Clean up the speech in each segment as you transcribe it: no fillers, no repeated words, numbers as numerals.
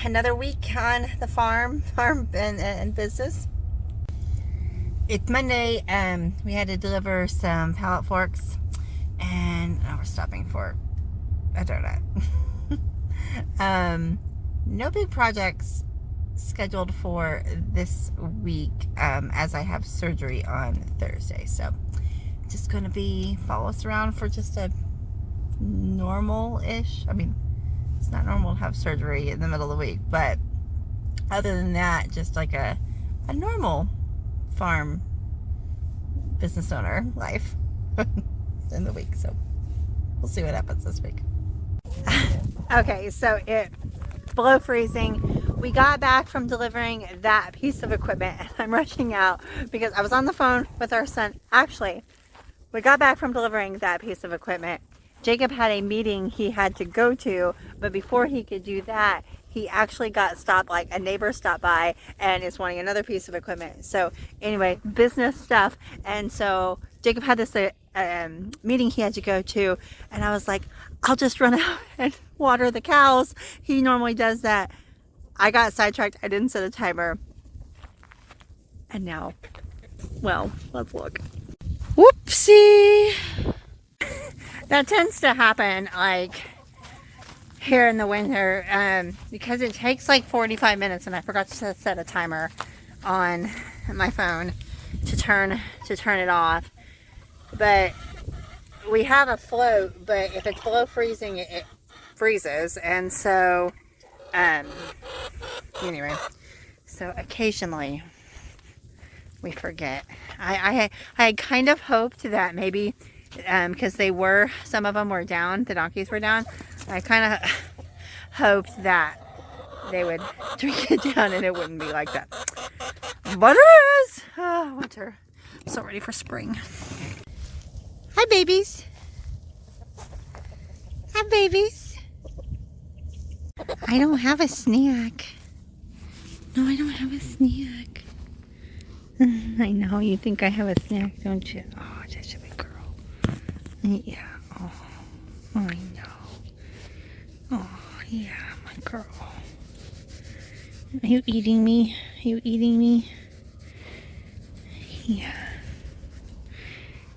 another week on the farm and business. It's Monday. We had to deliver some pallet forks, and now we're stopping for a donut. No big projects scheduled for this week, as I have surgery on Thursday. So just going to be follow us around for just a normal-ish. I mean, it's not normal to have surgery in the middle of the week, but other than that, just like a normal farm business owner life in the week. So we'll see what happens this week. Okay, so it's below freezing. We got back from delivering that piece of equipment, and I'm rushing out because I was on the phone with our son. Actually, we got back from delivering that piece of equipment. Jacob had a meeting he had to go to, but before he could do that, he actually got stopped. Like, a neighbor stopped by and is wanting another piece of equipment. So anyway, business stuff. And so Jacob had this meeting he had to go to, and I was like, I'll just run out and water the cows. He normally does that. I got sidetracked. I didn't set a timer. And now, well, let's look. Whoopsie. That tends to happen like here in the winter, because it takes like 45 minutes, and I forgot to set a timer on my phone to turn it off. But we have a float, but if it's below freezing, it freezes. And so anyway, so occasionally we forget. I had kind of hoped that maybe because some of them were down, the donkeys were down, I kind of hoped that they would drink it down and it wouldn't be like that. But it is! Oh, winter. I'm so ready for spring. Hi, babies. Hi, babies. I don't have a snack. No, I don't have a snack. I know, you think I have a snack, don't you? Oh, such a big girl. Yeah. Oh, I know. Oh, yeah, my girl. Are you eating me? Are you eating me? Yeah.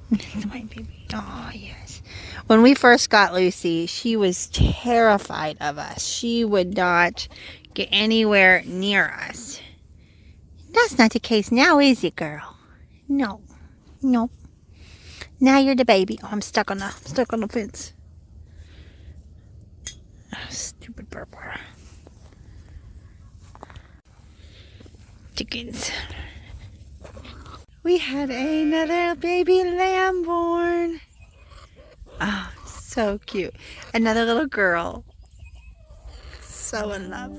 That's my baby. Oh, yes. When we first got Lucy, she was terrified of us. She would not get anywhere near us. That's not the case now, is it, girl? No. Nope. Now you're the baby. Oh, I'm stuck on the fence. Oh, stupid burper. Chickens. We had another baby lamb born. Oh, so cute. Another little girl. So in love.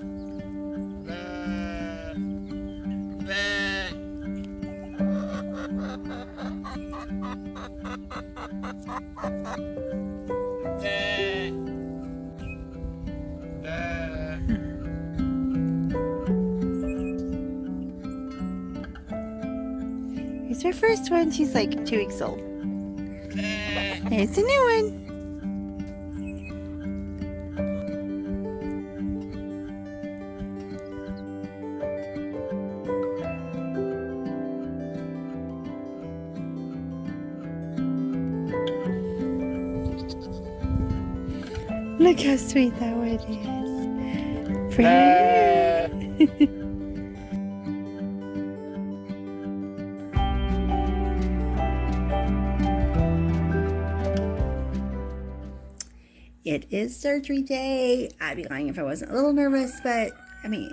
Here's our first one. She's like 2 weeks old. Here's a new one. Look how sweet that one is. Friend. It is surgery day. I'd be lying if I wasn't a little nervous, but I mean,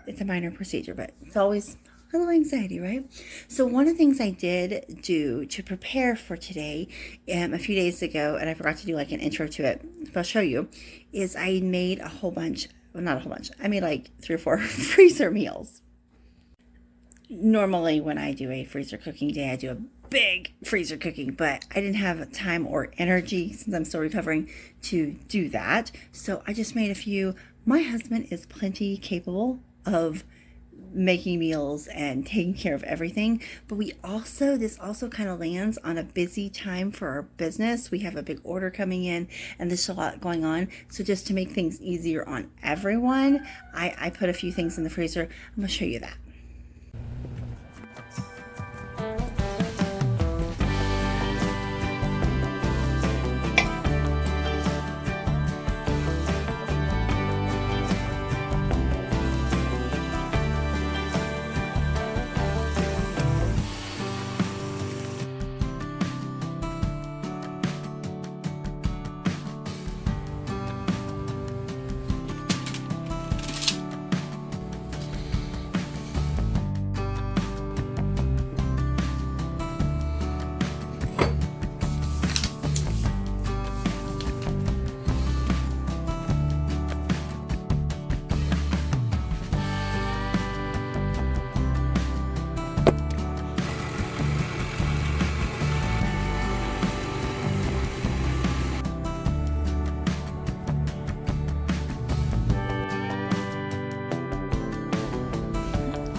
it's a minor procedure, but it's always a little anxiety, right? So one of the things I did do to prepare for today, a few days ago, and I forgot to do like an intro to it, but I'll show you, is I made a whole bunch, well, not a whole bunch, I made like 3 or 4 freezer meals. Normally when I do a freezer cooking day, I do a big freezer cooking, but I didn't have time or energy, since I'm still recovering, to do that. So I just made a few. My husband is plenty capable of making meals and taking care of everything. But this also kind of lands on a busy time for our business. We have a big order coming in and there's a lot going on. So just to make things easier on everyone, I put a few things in the freezer. I'm gonna show you that.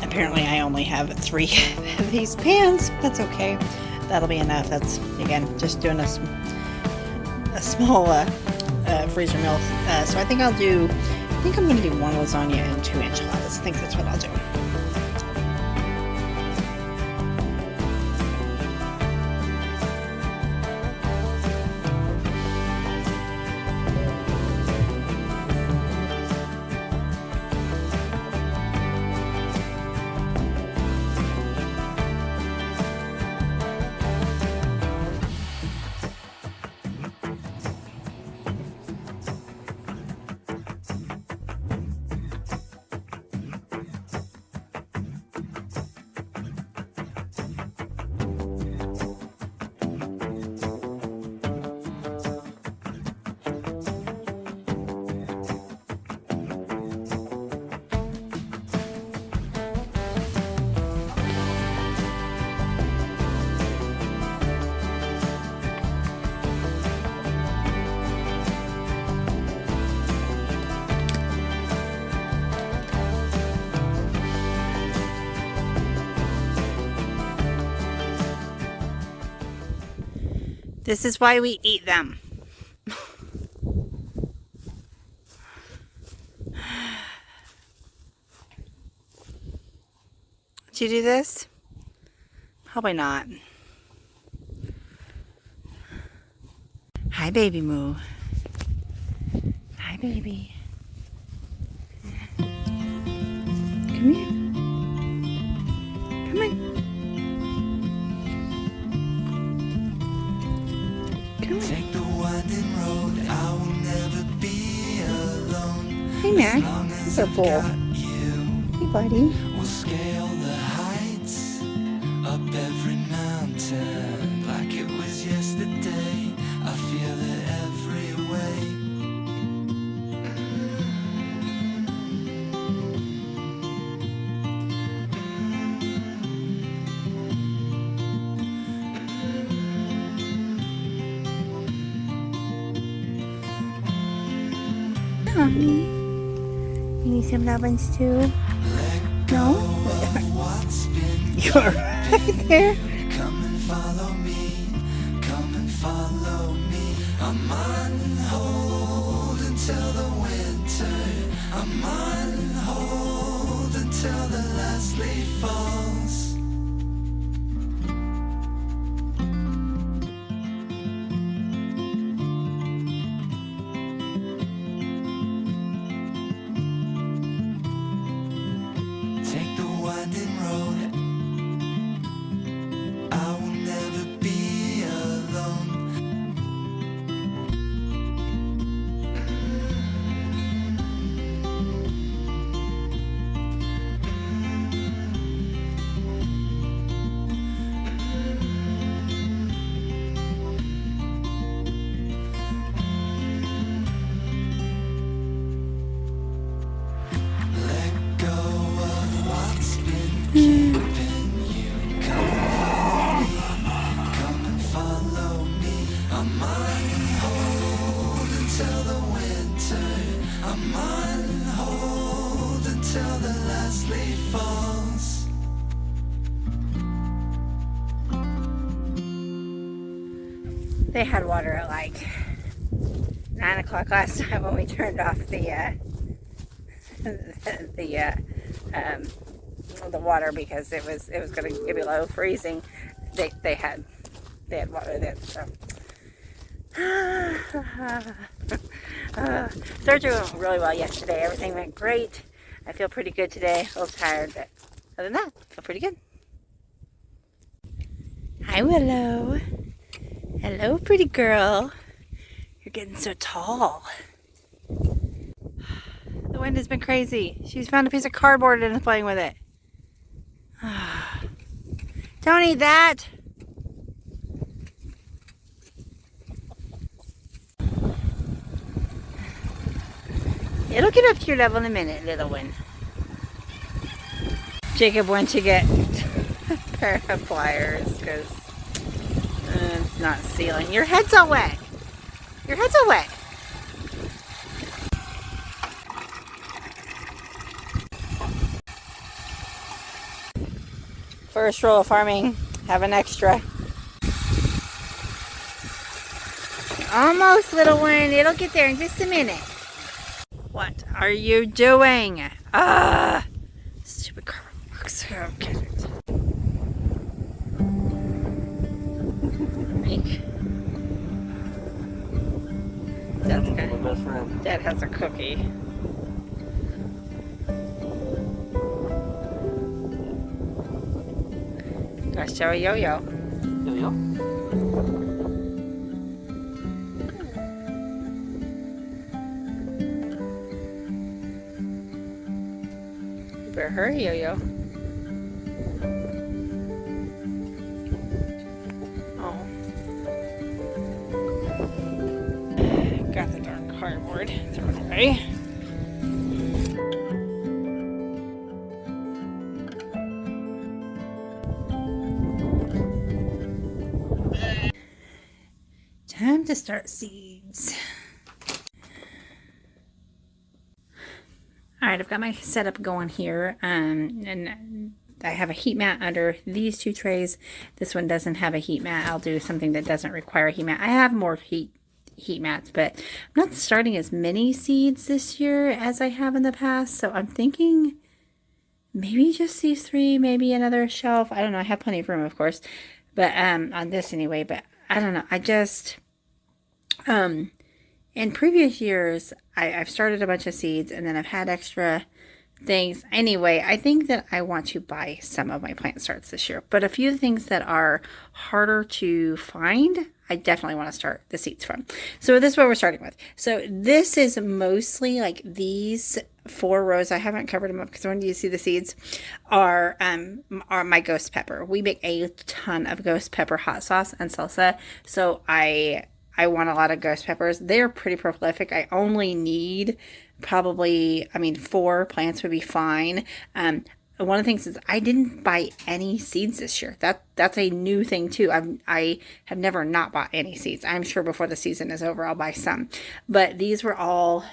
Apparently I only have 3 of these pans. That's okay. That'll be enough. That's, again, just doing a small freezer meal. So I think I'm going to do 1 lasagna and 2 enchiladas. I think that's what I'll do. This is why we eat them. Did you do this? Probably not. Hi, baby Moo. Hi, baby. Come here. Come on. Take the winding road, I will never be alone. Hey, man. He's a fool. Hey, buddy. We'll scale the heights, up every mountain, like it was yesterday. I feel it every way. Mommy, you need some lovins too? No? You're right there. Come and follow me, come and follow me. I'm on hold until the winter. I'm on hold until the last leaf falls. Take the winding road, I will never be alone. They had water at like 9 o'clock last night when we turned off the water because it was going to get below freezing. They had water then. So surgery went really well yesterday. Everything went great. I feel pretty good today. A little tired, but other than that, I feel pretty good. Hi, Willow. Hello, pretty girl. You're getting so tall. The wind has been crazy. She's found a piece of cardboard and is playing with it. Don't eat that. It'll get up to your level in a minute, little one. Jacob went to get a pair of pliers because it's not sealing. Your head's all wet. Your head's all wet. First rule of farming, have an extra. Almost, little one. It'll get there in just a minute. What are you doing? Stupid car. Okay. That's good. My best friend. Dad has a cookie. Do I show a yo-yo? Yo-yo? You better hurry, yo-yo. Oh. Got the darn cardboard. Throw it away. Time to start seeds. All right, I've got my setup going here, and I have a heat mat under these two trays. This one doesn't have a heat mat. I'll do something that doesn't require a heat mat. I have more heat mats, but I'm not starting as many seeds this year as I have in the past, so I'm thinking maybe just these three, maybe another shelf. I don't know. I have plenty of room, of course, but on this anyway, but I don't know. I just in previous years, I've started a bunch of seeds and then I've had extra things. Anyway, I think that I want to buy some of my plant starts this year. But a few things that are harder to find, I definitely want to start the seeds from. So this is what we're starting with. So this is mostly like these 4 rows. I haven't covered them up because when you see the seeds are my ghost pepper. We make a ton of ghost pepper hot sauce and salsa. So I want a lot of ghost peppers. They're pretty prolific. I only need probably, 4 plants would be fine. One of the things is I didn't buy any seeds this year. That's a new thing too. I have never not bought any seeds. I'm sure before the season is over, I'll buy some. But these were all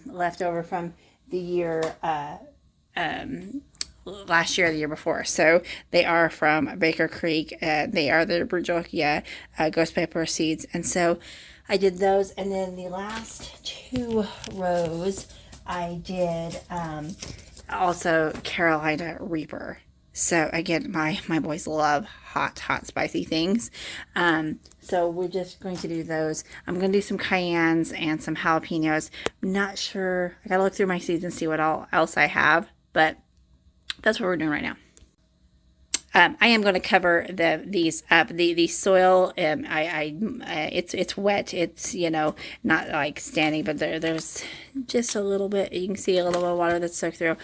left over from the year last year or the year before. So they are from Baker Creek. They are the Brujokia ghost pepper seeds. And so I did those. And then the last 2 rows I did also Carolina Reaper. So again, my boys love hot, spicy things. So we're just going to do those. I'm going to do some cayennes and some jalapenos. I'm not sure. I got to look through my seeds and see what else I have. But that's what we're doing right now. I am going to cover these up. The soil, it's wet. It's, not like standing, but there's just a little bit. You can see a little bit of water that's soaked through.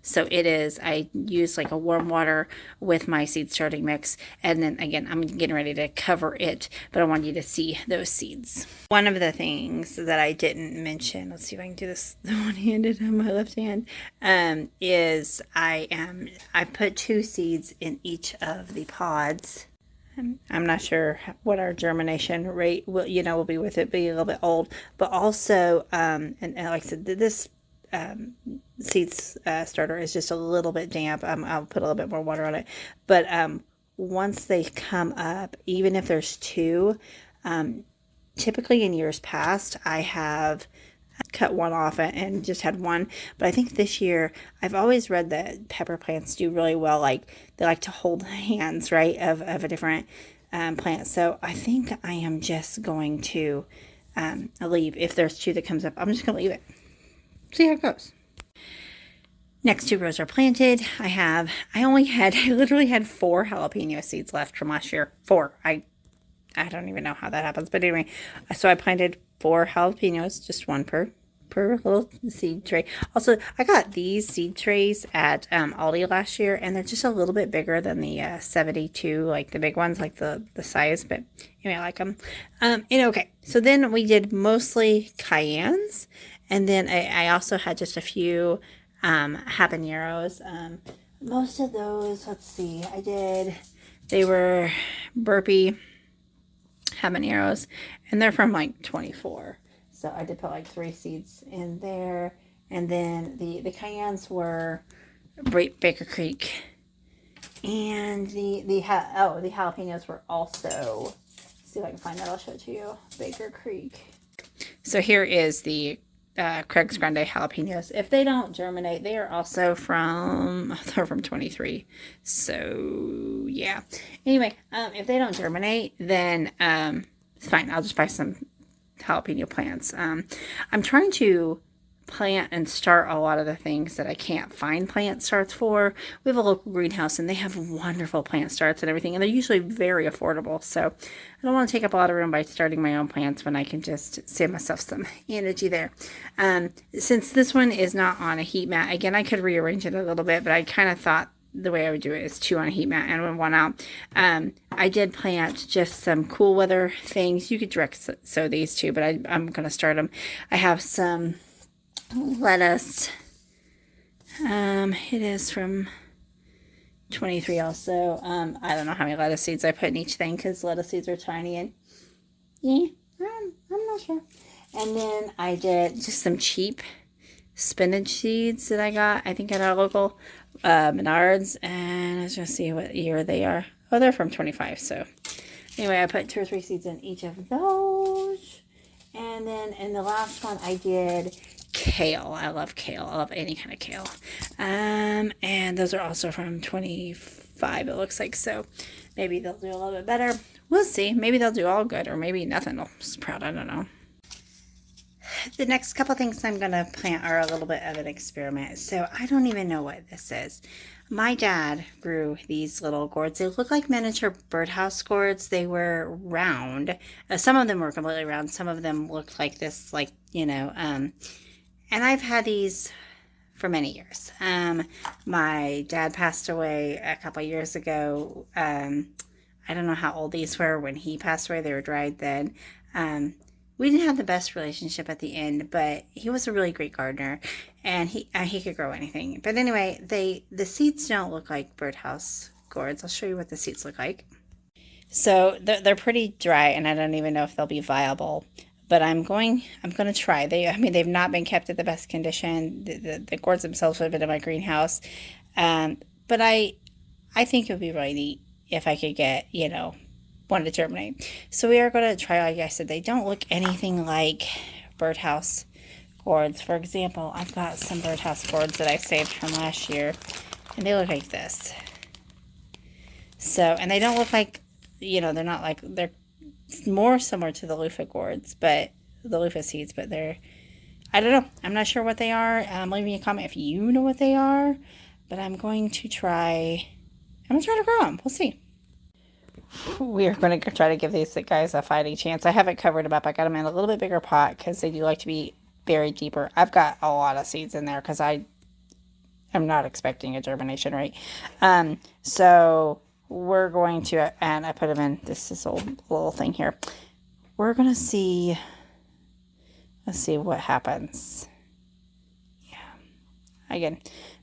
So it is. I use like a warm water with my seed starting mix, and then again, I'm getting ready to cover it. But I want you to see those seeds. One of the things that I didn't mention. Let's see if I can do this one-handed on my left hand. Is I put 2 seeds in each of the pods. I'm not sure what our germination rate will be with it being a little bit old, but also and like I said, this seeds starter is just a little bit damp. I'll put a little bit more water on it, but once they come up, even if there's 2, Typically in years past, I have cut one off and just had one, but I think this year I've always read that pepper plants do really well. Like they like to hold hands, right, of a different plant. So I think I am just going to leave. If there's two that comes up, I'm just gonna leave it, see how it goes. Next two rows are planted. I literally had 4 jalapeno seeds left from last year. 4. I don't even know how that happens, but anyway, so I planted 4 jalapenos, just one per little seed tray. Also, I got these seed trays at Aldi last year, and they're just a little bit bigger than the 72, like the big ones, like the size, but anyway, I like them. Okay, so then we did mostly cayennes, and then I also had just a few habaneros. Most of those, let's see, they were burpee habaneros, and they're from like 24, so I did put like 3 seeds in there. And then the cayennes were Baker Creek, and the jalapenos were also, let's see if I can find that, I'll show it to you, Baker Creek. So here is the Craig's Grande jalapenos. If they don't germinate, they are also they're from 23. So yeah. Anyway, if they don't germinate, then it's fine. I'll just buy some jalapeno plants. I'm trying to plant and start a lot of the things that I can't find plant starts for. We have a local greenhouse, and they have wonderful plant starts and everything, and they're usually very affordable. So I don't want to take up a lot of room by starting my own plants when I can just save myself some energy there. Since this one is not on a heat mat, again, I could rearrange it a little bit, but I kind of thought the way I would do it is 2 on a heat mat and 1 out. I did plant just some cool weather things. You could direct sow these too, but I'm going to start them. I have some lettuce. It is from 23 also. I don't know how many lettuce seeds I put in each thing, because lettuce seeds are tiny, and yeah, I'm not sure. And then I did just some cheap spinach seeds that I got, I think, at our local Menards, and I was going to see what year they are. Oh, they're from 25, so anyway, I put 2 or 3 seeds in each of those. And then in the last one, I did kale. I love kale. I love any kind of kale. And those are also from 25, it looks like. So maybe they'll do a little bit better. We'll see. Maybe they'll do all good, or maybe nothing will sprout. I don't know. The next couple things I'm going to plant are a little bit of an experiment. So I don't even know what this is. My dad grew these little gourds. They look like miniature birdhouse gourds. They were round. Some of them were completely round. Some of them looked like this, like, and I've had these for many years. My dad passed away a couple years ago. I don't know how old these were when he passed away. They were dried then. We didn't have the best relationship at the end, but he was a really great gardener, and he could grow anything. But anyway, the seeds don't look like birdhouse gourds. I'll show you what the seeds look like. So they're pretty dry, and I don't even know if they'll be viable. But I'm going to try. They've not been kept at the best condition. The gourds themselves have been in my greenhouse, but I think it would be really neat if I could get one to germinate. So we are going to try. Like I said, they don't look anything like birdhouse gourds. For example, I've got some birdhouse gourds that I saved from last year, and they look like this. So, and they don't look like, they're not like, they're more similar to the loofah gourds, but the loofah seeds, but I don't know. I'm not sure what they are. Leave me a comment if you know what they are, but I'm going to try to grow them. We'll see. We are going to try to give these guys a fighting chance. I haven't covered them up. I got them in a little bit bigger pot because they do like to be buried deeper. I've got a lot of seeds in there because I am not expecting a germination rate. So we're going to, and I put them in this little thing here. We're going to see, let's see what happens. Yeah. Again,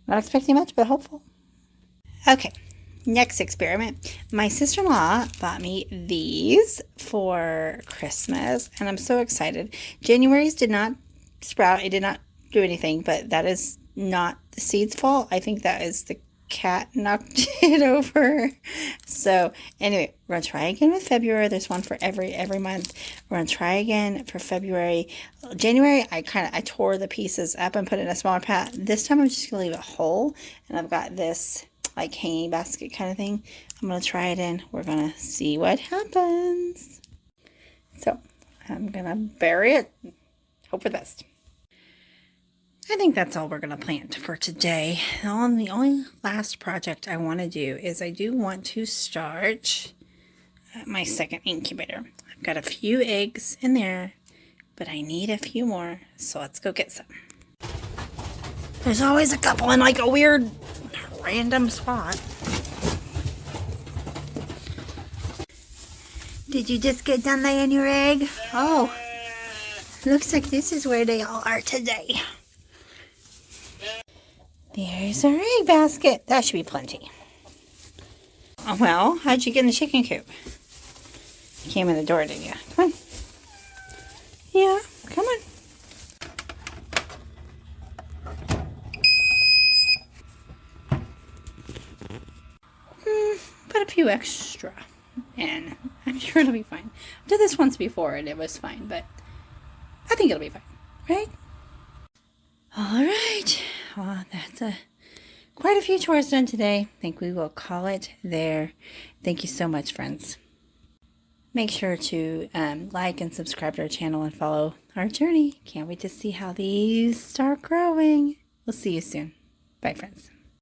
not expecting much, but hopeful. Okay. Next experiment. My sister-in-law bought me these for Christmas, and I'm so excited. January's did not sprout. It did not do anything, but that is not the seed's fault. I think that is the cat knocked it over. So anyway, we're gonna try again with February. There's one for every month. We're gonna try again for February. January, I tore the pieces up and put it in a smaller pot. This time I'm just gonna leave it whole, and I've got this like hanging basket kind of thing. I'm gonna try it in. We're gonna see what happens. So I'm gonna bury it. Hope for the best. I think that's all we're going to plant for today. The only last project I want to do is I do want to start my second incubator. I've got a few eggs in there, but I need a few more, so let's go get some. There's always a couple in like a weird random spot. Did you just get done laying your egg? Oh, looks like this is where they all are today. There's our egg basket. That should be plenty. Oh, well, how'd you get in the chicken coop? You came in the door, didn't you? Come on. Yeah, come on. Put a few extra in. I'm sure it'll be fine. I did this once before and it was fine, but I think it'll be fine, right? All right. Well, that's quite a few chores done today. I think we will call it there. Thank you so much, friends. Make sure to like and subscribe to our channel and follow our journey. Can't wait to see how these start growing. We'll see you soon. Bye, friends.